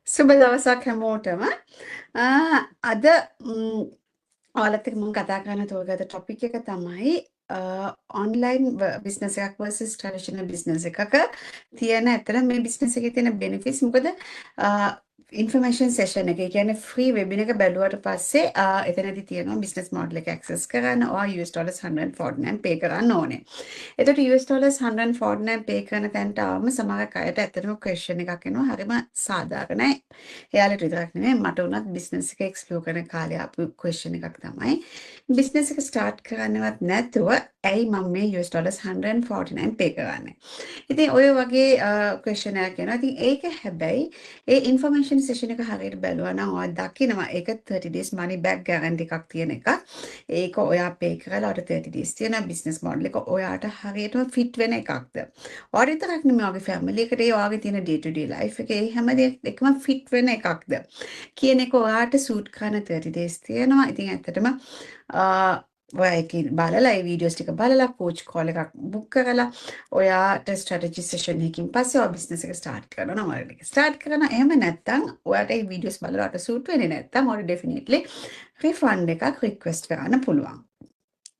සුබ දවසක් හැමෝටම. අද ඔයාලත් එක්ක මම කතා කරන්න තෝරගත්ත ටොපික් එක තමයි ඔන්ලයින් බිස්නස් එකක් versus ට්‍රැඩිෂනල් බිස්නස් එකක තියෙන ඇත්තට මේ බිස්නස් එකේ තියෙන බෙනිෆිට්ස්. මොකද ඉන්ෆර්මේෂන් සෙෂන් එක, ඒ කියන්නේ ෆ්‍රී වෙබින එක බැලුවට පස්සේ එතනදී තියෙනවා බිස්නස් මොඩල් එක ඇක්සස් කරන්න $149 පේ කරන්න ඕනේ. එතකොට $149 පේ කරන තැනට ආවම සමහර අයට ඇත්තටම ක්වෙස්චන් එකක් එනවා. හරිම සාධාරණයි. එයාලට විතරක් නෙමෙයි මට උනත් බිස්නස් එක එක්ස්ප්ලෝර් කරන කාලේ ආපු ක්වෙස්චන් එකක් තමයි. බිස්නස් එක ස්ටාර්ට් කරන්නවත් නැතුව ඇයි මම මේ $149 පේ කරන්නේ? ඉතින් ඔය වගේ ක්වෙස්චන් එකක් එනවා. ඉතින් ඒක හැබැයි ඒ ඉන්ෆර්මේෂන් සෙෂන් එක හරියට බැලුවා නම් ඔයා දකිනවා ඒක 30 days money back guarantee එකක් තියෙන එකක්. ඒක ඔයා පේ කරලා ඔයාට 30 days තියෙන බිස්නස් මොඩල් එක ඔයාට හරියටම ෆිට වෙන එකක්ද? ඔයාට විතරක් නෙමෙයි ඔයාගේ ෆැමිලි එකට ඒ ඔයාගේ තියෙන day to day life එකේ හැම දෙයකම ෆිට වෙන එකක්ද කියන එක ඔයාට සූට් කරන 30 days තියෙනවා. ඉතින් ඇත්තටම ඔයා ඒකේ බලලා ඒ වීඩියෝස් ටික බලලා කෝච් කෝල් එකක් බුක් කරලා ඔයාට ස්ට්‍රැටජි සෙෂන් එකකින් පස්සේ ඔයා බිස්නස් එක ස්ටාර්ට් කරනවා. මොඩල් එක ස්ටාර්ට් කරනවා. එහෙම නැත්නම් ඔයාට ඒ වීඩියෝස් බලලා ඔයාට සූට් වෙන්නේ නැත්නම් ඔයාට ඩෙෆිනිට්ලි රිෆන්ඩ් එකක් රික්වෙස්ට් කරන්න පුළුවන්.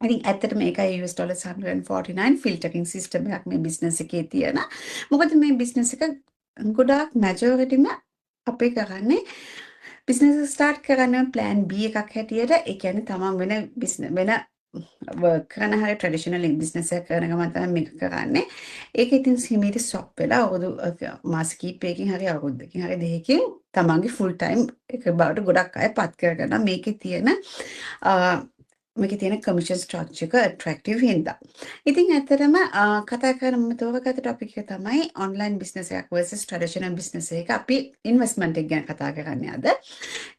ඉතින් ඇත්තට මේකයි $149 ෆිල්ටරින් සිස්ටම් එකක් මේ බිස්නස් එකේ තියෙන. මොකද මේ බිස්නස් එක ගොඩාක් මැජොරිටිම අපි කරන්නේ බිස්නස් ස්ටාර්ට් කරන්න ප්ලෑන් B එකක් හැටියට. ඒ කියන්නේ තමන් වෙන වර්ක් කරන හරිය ට්‍රැඩිෂනල් බිස්නස් එකක් කරන ගමන් තමයි මේක කරන්නේ. ඒක ඉතින් හිමීට ස්ටොප් වෙලා අවුරුදු මාස කිහිපයකින් හරි අවුරුද්දකින් හරි දෙකකින් තමන්ගේ ෆුල් ටයිම් එක බවට ගොඩක් අය පත් කරගන්නවා. මේකේ තියෙන කමිෂන් ස්ට්‍රක්චර් එක ඇට්‍රැක්ටිව් හින්දා. ඉතින් ඇත්තටම කතා කරන මම තෝරගත්ත ටොපික් එක තමයි ඔන්ලයින් බිස්නස් එකක් versus ට්‍රැඩිෂනල් බිස්නස් එක. අපි ඉන්වෙස්ට්මන්ට් එක ගැන කතා කරන්නේ අද.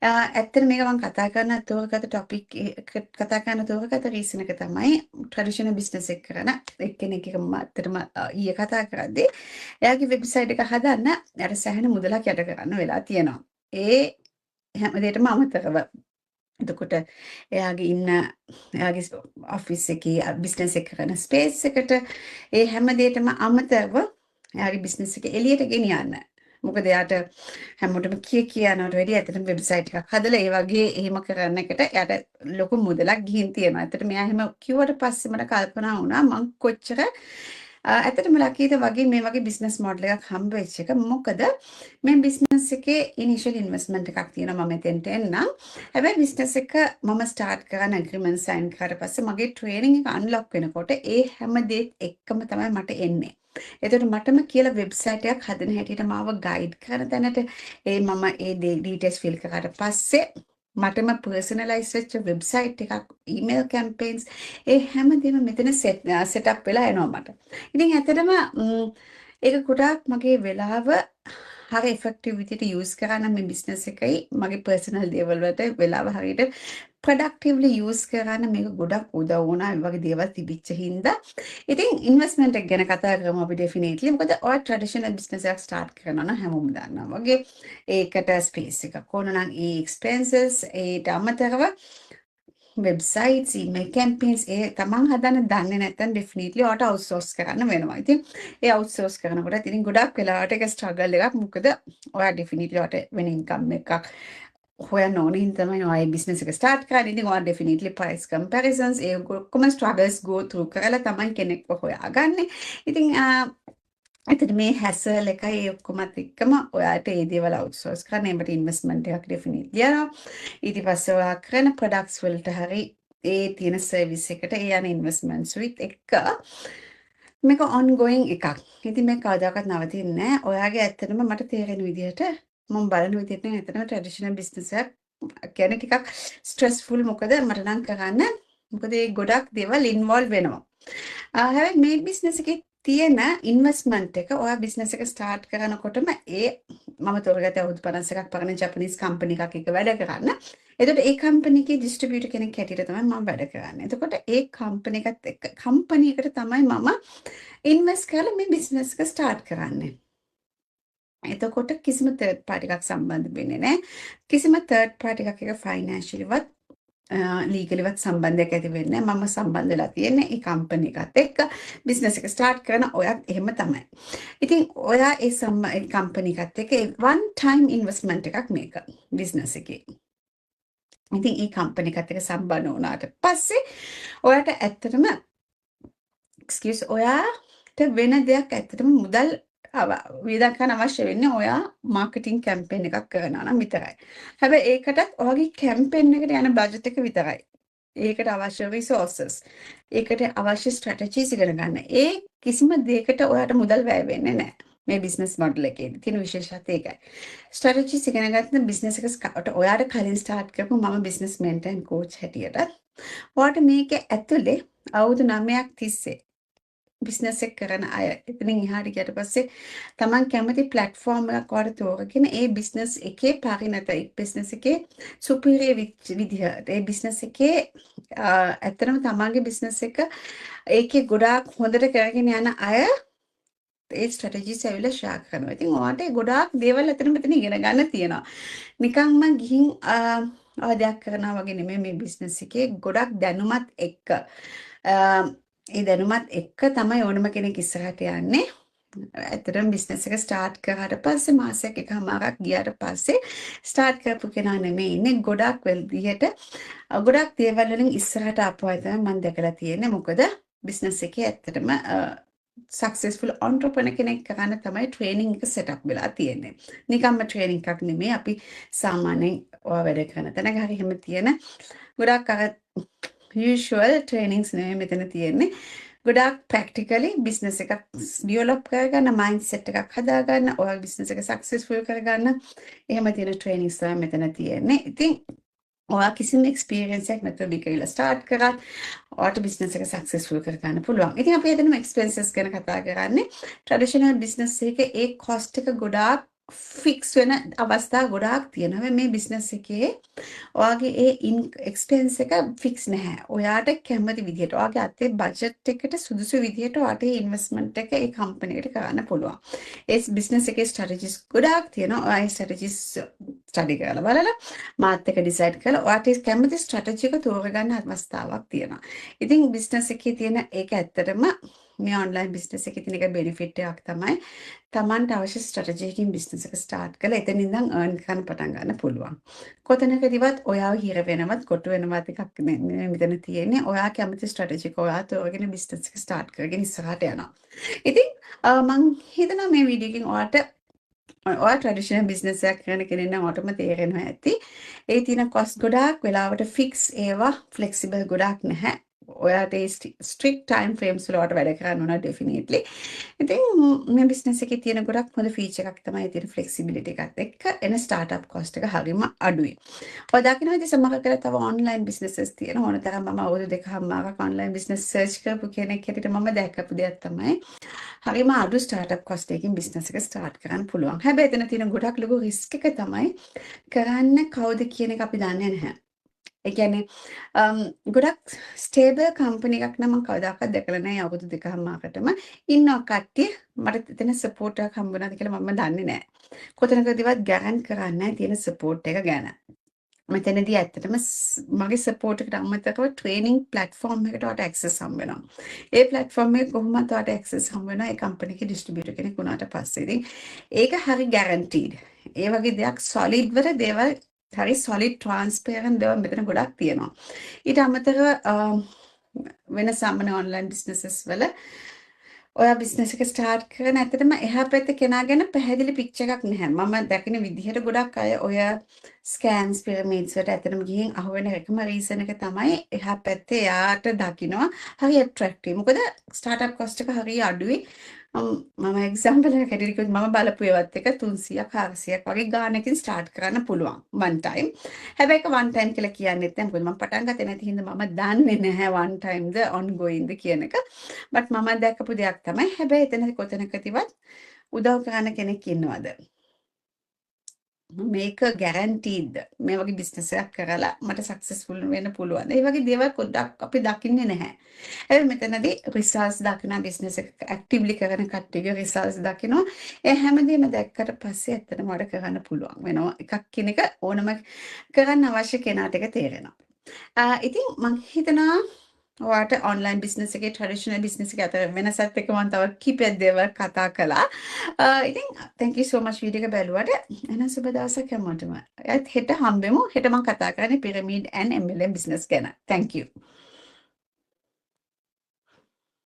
ඇත්තට මේක මම කතා කරන තෝරගත්ත ටොපික් තෝරගත්ත රීසන් එක තමයි ට්‍රැඩිෂනල් බිස්නස් එක කරන එක්කෙනෙක් එක මම ඇත්තටම ඊයේ කතා කරද්දී එයාගේ වෙබ්සයිට් එක හදන්න යාට සැහෙන මුදලක් යට කරන්න වෙලා තියෙනවා. ඒ හැම දෙයකටම අමතරව එතකොට එයාගේ ඔෆිස් එකේ බිස්නස් එක කරන ස්පේස් එකට ඒ හැම දෙයකටම අමතරව එයාගේ බිස්නස් එක එළියට ගෙනියන්න. මොකද එයාට හැමෝටම කියනවට වැඩිය ඇත්තටම වෙබ්සයිට් එකක් හදලා ඒ වගේ එහෙම කරන්න එකට එයාට ලොකු මුදලක් ගිහින් තියෙනවා. ඇත්තට මෙයා එහෙම කිව්වට පස්සේ මට කල්පනා වුණා මං කොච්චර ඇත්තටම ලකීද වගේ මේ වගේ බිස්නස් මොඩල් එකක් හම්බ වෙච්ච එක. මොකද මේ බිස්නස් එකේ ඉනිෂියල් ඉන්වෙස්ට්මන්ට් එකක් තියෙනවා. මම එතෙන්ට එන්නම්. හැබැයි බිස්නස් එක මම ස්ටාර්ට් කරන ඇග්‍රීමන්ට් සයින් කරලා පස්සේ මගේ ට්‍රේනින් එක අන්ලොක් වෙනකොට ඒ හැම දෙයක් එක්කම තමයි මට එන්නේ. එතකොට මටම කියලා වෙබ්සයිට් එකක් හදන හැටියට මාව ගයිඩ් කරන තැනට මම ඒ ඩීටේල්ස් ෆිල් කරාට පස්සේ මටම පර්සනලයිස් වෙච්ච වෙබ්සයිට් එකක්, ඊමේල් කැම්පේන්ස් ඒ හැමදේම මෙතන සෙටප් වෙලා එනවා මට. ඉතින් ඇත්තටම ඒක ගොඩාක් මගේ වෙලාව හරි ඉෆෙක්ටිව් විදිහට යූස් කරන්න මේ බිස්නස් එකයි මගේ පර්සනල් දේවල් වලට වෙලාව හරියට ප්‍රොඩක්ටිව්ලි යූස් කරන්න මේක ගොඩක් උදව් වුණා. ඒ වගේ දේවල් තිබිච්ච හින්දා. ඉතින් ඉන්වෙස්ට්මන්ට් එක ගැන කතා කරමු අපි ඩෙෆිනිට්ලි. මොකද ඔය ට්‍රැඩිෂනල් බිස්නස් එකක් ස්ටාර්ට් කරනවා නම් හැමෝම දන්නවා වගේ ඒකට ස්පේස් එකක් ඕන නම් ඒ එක්ස්පෙන්සස් ඒට අමතරව වෙබ්සයිට්ස්, ඊමේල් කැම්පේන්ස් ඒ තමන් හදන්න දන්නේ නැත්නම් ඩෙෆිනිට්ලි ඔයාට අවුට්සෝස් කරන්න වෙනවා. ඉතින් ඒ අවුට්සෝස් කරනකොට ඉතින් ගොඩක් වෙලාවට ඒක ස්ට්‍රගල් එකක්. මොකද ඔයා ඩෙෆිනිට්ලි ඔයාට වෙන ඉන්කම් එකක් හොයන්න ඕනේ හින්දා තමයි ඔයා මේ බිස්නස් එක ස්ටාර්ට් කරන්නේ. ඉතින් ඔයා ඩෙෆිනිට්ලි ප්‍රයිස් කම්පැරිසන්ස් ඒ ඔක්කොම ස්ට්‍රගල්ස් ගෝ ත්‍රූ කරලා තමයි කෙනෙක්ව හොයාගන්නේ. ඉතින් එතන මේ හැසල් එකයි ඒ ඔක්කොමත් එක්කම ඔයාට ඒ දේවල් අවුට්සෝස් කරන්න ඒකට ඉන්වෙස්ට්මන්ට් එකක් ඩෙෆිනිට්ලි යනවා. ඊට පස්සේ ඔයා කරන ප්‍රොඩක්ට්ස් වලට හරි ඒ තියෙන සර්විස් එකට ඒ යන ඉන්වෙස්ට්මන්ට්ස් විත් එක්ක මේක ඔන්ගෝයින් එකක්. ඉතින් මේක කවදාකවත් නවතින්නේ නැහැ. ඔයාගේ ඇත්තටම මට තේරෙන විදිහට මම බලන විදිහට නම් ඇත්තටම ට්‍රැඩිෂනල් බිස්නස් එකක් කියන්නේ ටිකක් ස්ට්‍රෙස්ෆුල්. මොකද මට නම් කරන්න මොකද ඒ ගොඩක් දේවල් ඉන්වෝල්ව් වෙනවා. හැබැයි මේ බිස්නස් එකේ තියෙන ඉන්වෙස්ට්මන්ට් එක ඔයා බිස්නස් එක ස්ටාර්ට් කරනකොටම මම තෝරගත්තේ අවුරුදු 51ක් පරණ ජපනීස් කම්පැනි එකක් එක වැඩ කරන්න. එතකොට ඒ කම්පැනි එකේ ඩිස්ට්‍රිබියුටර් කෙනෙක් හැටියට තමයි මම වැඩ කරන්නේ. එතකොට ඒ කම්පැනි එකත් එක්ක කම්පැනි එකට තමයි මම ඉන්වෙස්ට් කරලා මේ බිස්නස් එක ස්ටාර්ට් කරන්නේ. එතකොට කිසිම තර්ඩ් පාර්ටි එකක් සම්බන්ධ වෙන්නේ නැහැ. කිසිම තර්ඩ් පාර්ටි එකක් එක ෆයිනෑන්ෂියලිවත් ලීගලිවත් සම්බන්ධයක් ඇති වෙන්නේ නැහැ. මම සම්බන්ධ වෙලා තියෙන්නේ ඒ කම්පැනි එකත් එක්ක බිස්නස් එක ස්ටාර්ට් කරන ඔයත් එහෙම තමයි. ඉතින් ඔයා ඒ කම්පැනි එකත් එක්ක one time investment එකක් මේක බිස්නස් එකේ. ඉතින් ඒ කම්පැනි එකත් එක්ක සම්බන්ධ වුණාට පස්සේ ඔයාට ඇත්තටම ඔයාට වෙන දෙයක් ඇත්තටම මුදල් වියදම් කරන්න අවශ්‍ය වෙන්නේ ඔයා මාකටිං කැම්පේන් එකක් කරනවා නම් විතරයි. හැබැයි ඒකටත් ඔයාගේ කැම්පේන් එකට යන බජට් එක විතරයි. ඒකට අවශ්‍ය රිසෝසස්, ඒකට අවශ්‍ය ස්ට්‍රැටජිස් ඉගෙන ගන්න. ඒ කිසිම දෙයකට ඔයාට මුදල් වැය වෙන්නේ නැහැ. මේ බිස්නස් මොඩල් එකේ තියෙන විශේෂත්වය ඒකයි. ස්ට්‍රැටජිස් ඉගෙන ගන්න බිස්නස් එක ඔයාට කලින් ස්ටාර්ට් කරපු මම බිස්නස් මෙන්ටර් ඇන්ඩ් කෝච් හැටියට ඔයාට මේක ඇතුලේ අවුරුදු 9ක් තිස්සේ බිස්නස් එක කරන අය එතනින් එහාට ගියට පස්සේ තමන් කැමති ප්ලැට්ෆෝම් එකක් වඩ තෝරගෙන ඒ බිස්නස් එකේ පරිණත ඒ බිස්නස් එකේ සුපීරියර් විදිහට ඒ බිස්නස් එකේ ඇත්තටම තමන්ගේ බිස්නස් එක ඒකේ ගොඩාක් හොඳට කරගෙන යන අය ඒ ස්ට්‍රැටජිස් ඇවිල්ලා ෂෙයා කරනවා. ඉතින් ඔයාට ගොඩාක් දේවල් අතන මෙතන ඉගෙන ගන්න තියෙනවා. නිකම්ම ගිහින් දෙයක් කරනවා වගේ නෙමෙයි මේ බිස්නස් එකේ ගොඩක් දැනුමත් එක්ක ඒ දැනුමත් එක්ක තමයි ඕනම කෙනෙක් ඉස්සරහට යන්නේ. ඇත්තටම බිස්නස් එක ස්ටාර්ට් කරාට පස්සේ මාසයක් එකමාරක් ගියාට පස්සේ ස්ටාර්ට් කරපු කෙනා නෙමෙයි ඉන්නේ ගොඩක් වෙල්දියට ගොඩක් දේවල් වලින් ඉස්සරහට ආපු අය තමයි මම දැකලා තියෙන්නේ. මොකද බිස්නස් එකේ ඇත්තටම සක්සස්ෆුල් entrepreneur කෙනෙක් කරන්න තමයි ට්‍රේනින් එක සෙටප් වෙලා තියෙන්නේ. නිකම්ම ට්‍රේනින් එකක් නෙමෙයි අපි සාමාන්‍යයෙන් ඔය වැඩ කරන තැනක හරි එහෙම තියෙන ගොඩක් අර usual trainings නෙමෙයි මෙතන තියෙන්නේ. ගොඩාක් practically business එකක් develop කරගන්න, mindset එකක් හදාගන්න, ඔයාගේ business එක successful කරගන්න එහෙම තියෙන trainings තමයි මෙතන තියෙන්නේ. ඉතින් ඔයා කිසිම experience එකක් නැතුව බිකවිලා start කරත් ඔයාට business එක successful කරගන්න පුළුවන්. ඉතින් අපි හිතමු expenses ගැන කතා කරන්නේ. traditional business එකේ ඒ cost එක ගොඩාක් ෆික්ස් වෙන අවස්ථා ගොඩාක් තියෙනවා. මේ බිස්නස් එකේ ඔයාගේ ඒ එක්ස්පෙන්ස් එක ෆික්ස් නැහැ. ඔයාට කැමති විදිහට ඔයාගේ අතේ බජට් එකට සුදුසු විදිහට ඔයාට ඒ ඉන්වෙස්ට්මන්ට් එක ඒ කම්පැනි එකට කරන්න පුළුවන්. ඒ බිස්නස් එකේ ස්ට්‍රැටජිස් ගොඩාක් තියෙනවා. ඔයා ඒ ස්ට්‍රැටජිස් ස්ටඩි කරලා බලලා මාත් එක ඩිසයිඩ් කරලා ඔයාට කැමති ස්ට්‍රැටජි එක තෝරගන්න අවස්ථාවක් තියෙනවා. ඉතින් බිස්නස් එකේ තියෙන ඒක ඇත්තටම මේ ඔන්ලයින් බිස්නස් එකේ තියෙන එක බෙනිෆිට් එකක් තමයි තමන්ට අවශ්‍ය ස්ට්‍රැටජි එකකින් බිස්නස් එක ස්ටාර්ට් කරලා එතන ඉඳන් earn කරන්න පටන් ගන්න පුළුවන්. කොතනකදීවත් ඔයාව හිර වෙනවත් කොටු වෙනවත් එකක් නෙමෙයි මෙතන තියෙන්නේ. ඔයා කැමති ස්ට්‍රැටජි එක ඔයා තෝරගෙන බිස්නස් එක ස්ටාර්ට් කරගෙන ඉස්සරහට යනවා. ඉතින් මම හිතනවා මේ වීඩියෝ එකෙන් ඔයා ට්‍රැඩිෂනල් බිස්නස් එකක් කරන කෙනෙක් නම් ඔයාටම තේරෙනවා ඇති. ඒ තියෙන කොස්ට් ගොඩාක් වෙලාවට ෆික්ස් ඒවා ෆ්ලෙක්සිබල් ගොඩාක් නැහැ. ඔයාට ස්ට්‍රික්ට් ටයිම් ෆ්‍රේම්ස් වල ඔයාට වැඩ කරන්න ඕන ඩෙෆිනිට්ලි. ඉතින් මේ බිස්නස් එකේ තියෙන ගොඩක් හොඳ ෆීචර් එකක් තමයි තියෙන ෆ්ලෙක්සිබිලිටි එකත් එක්ක එන ස්ටාර්ට්අප් කොස්ට් එක හරිම අඩුයි. ඔය දකින්න ඉතින් සමහර කල තව ඔන්ලයින් බිස්නසස් තියෙන ඕන තරම් මම අවුරුදු දෙකමාරක් ඔන්ලයින් බිස්නස් සර්ච් කරපු කෙනෙක් හැටියට මම දැක්කපු දෙයක් තමයි හරිම අඩු ස්ටාර්ට්අප් කොස්ට් එකකින් බිස්නස් එක ස්ටාර්ට් කරන්න පුළුවන්. හැබැයි එතන තියෙන ගොඩක් ලොකු රිස්ක් එක තමයි කරන්න කවුද කියන එක අපි දන්නේ නැහැ. ඒ කියන්නේ ගොඩක් ස්ටේබල් කම්පැනි එකක් නම් මම කවදාකවත් දැකලා නැහැ අවුරුදු දෙකමාරකටම ඉන්නවා කට්ටිය මට එතන සපෝට් එකක් හම්බ වෙනවද කියලා මම දන්නේ නැහැ. කොතනකදීවත් ගැරන්ට් කරන්නේ නැහැ තියෙන සපෝට් එක ගැන. මෙතනදී ඇත්තටම මගේ සපෝට් එකට අමතරව ට්‍රේනින් ප්ලැට්ෆෝම් එකකට ඔයාට ඇක්සස් හම්බ වෙනවා. ඒ ප්ලැට්ෆෝම් එක කොහොමද ඔයාට ඇක්සස් හම්බ වෙනවා ඒ කම්පැනි එකේ ඩිස්ට්‍රිබියුටර් කෙනෙක් වුණාට පස්සේ. ඉතින් ඒක හරි ගැරන්ටීඩ්. ඒ වගේ දෙයක් සොලිඩ් වල දේවල් හරි සොලිඩ් ට්‍රාන්ස්පරන්ට් දේවල් මෙතන ගොඩක් තියෙනවා. ඊට අමතරව වෙන සාමාන්‍ය ඔන්ලයින් බිස්නසස් වල ඔයා බිස්නස් එක ස්ටාර්ට් කරන ඇත්තටම එහා පැත්තේ කෙනා ගැන පැහැදිලි පික්චර් එකක් නැහැ. මම දකින විදිහට ගොඩක් අය ඔය ස්කෑම්ස් පිරමීඩ්ස් වලට ඇත්තටම ගිහින් අහුවෙන එකම රීසන් එක තමයි එහා පැත්තේ යාට දකින්නවා හරි ඇට්‍රැක්ටිව්. මොකද ස්ටාර්ට්අප් කොස්ට් එක හරි අඩුයි. මම එක්සැම්පල් එකක් හැටියට කිව්වොත් මම බලපු ඒවත් එක 300ක් 400ක් වගේ ගානකින් ස්ටාර්ට් කරන්න පුළුවන් one time. හැබැයි ඒක one time කියලා කියන්නෙත් නැහැ. මොකද මම පටන් ගත්තේ නැති හින්දා මම දන්නේ නැහැ one time ද ongoing ද කියන එක. බට් මම දැක්කපු දෙයක් තමයි. හැබැයි එතන කොතනකදීවත් උදව් කරන්න කෙනෙක් ඉන්නවද? මේක ගැරන්ටීඩ් මේ වගේ බිස්නස් එකක් කරලා මට සක්සස්ෆුල් වෙන්න පුළුවන්. ඒ වගේ දේවල් පොඩ්ඩක් අපි දකින්නේ නැහැ. හැබැයි මෙතනදී රිසල්ට්ස් දකින බිස්නස් එක ඇක්ටිව්ලි කරන කට්ටියගේ රිසල්ට්ස් දකිනවා. ඒ හැමදේම දැක්කට පස්සේ ඇත්තටම වඩ කරන්න පුළුවන් වෙනවා. එකක් කියන එක ඕනම කරන්න අවශ්‍ය කෙනාට එක තේරෙනවා. ඉතින් මං හිතනවා ඔයාට ඔන්ලයින් බිස්නස් එකේ ට්‍රැඩිෂනල් බිස්නස් එක අතර වෙනසත් එක්ක මම තව කීපයක් දේවල් කතා කළා. ඉතින් thank you so much video එක බැලුවට. එහෙනම් සුබ දවසක් හැමෝටම. හෙට හම්බෙමු. හෙට මම කතා කරන්නේ පිරමීඩ් and MLM බිස්නස් ගැන. Thank you.